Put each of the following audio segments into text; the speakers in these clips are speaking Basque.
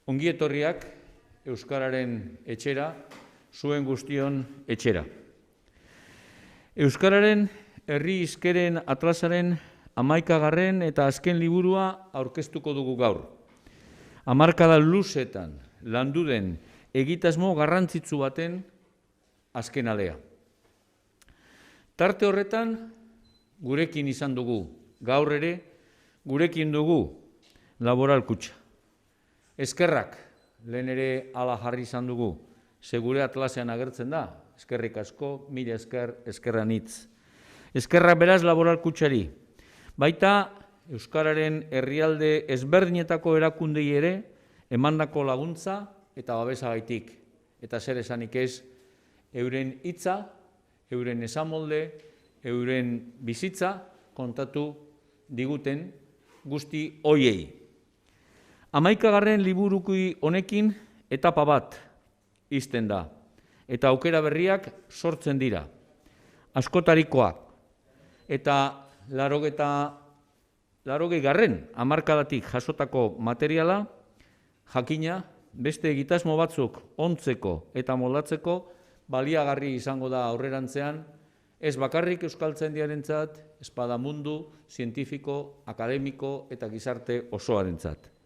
Ongi etorriak Euskararen etxera, zuen guztion etxera. Euskararen herri hizkeren atlasaren 11. eta azken liburua aurkeztuko dugu gaur. Hamarkada luzetan landu den egitasmo garrantzitsu baten azken alea. Tarte horretan gurekin izan dugu, gaur ere gurekin dugu Laboral Kutxa. Eskerrak, lehen ere ala jarri izan dugu, segure atlasean agertzen da, eskerrik asko, mila esker, eskerran hitz. Eskerrak beraz Laboral Kutxari, baita Euskararen herrialde ezberdinetako erakundei ere emandako laguntza eta babesagaitik. Eta zer esanik ez, euren hitza, euren esamolde, euren bizitza kontatu diguten guzti hoiei. 11. liburuki honekin etapa bat izten da, eta aukera berriak sortzen dira. Askotarikoak, eta 80. hamarkadatik jasotako materiala, jakina, beste egitasmo batzuk ontzeko eta moldatzeko baliagarri izango da aurrerantzean, ez bakarrik euskaltzaindiarentzat, ez bada mundu, zientifiko, akademiko eta gizarte osoarentzat.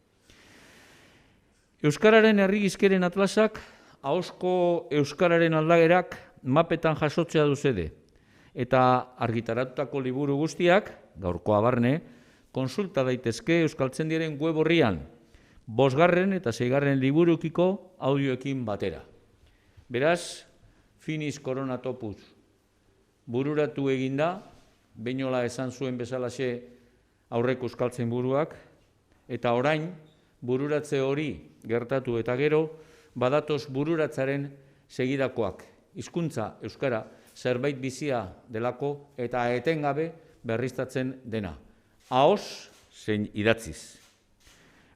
Euskararen herri hizkeren atlasak, ahozko euskararen aldagerak mapetan jasotzea duzede, eta argitaratutako liburu guztiak, gaurkoa barne, konsulta daitezke Euskaltzaindiaren web orrian, 5. eta 6. liburukiko audioekin batera. Beraz, finis koronatopuz bururatu eginda, beinola esan zuen bezalaxe aurreko euskaltzainburuak, eta orain, bururatze hori gertatu eta gero, badatoz bururatzaren segidakoak. Hizkuntza euskara zerbait bizia delako eta etengabe berriztatzen dena. Ahoz zein idatziz.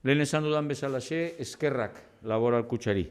Lehen esan dudan bezalaxe, eskerrak Laboral Kutxari.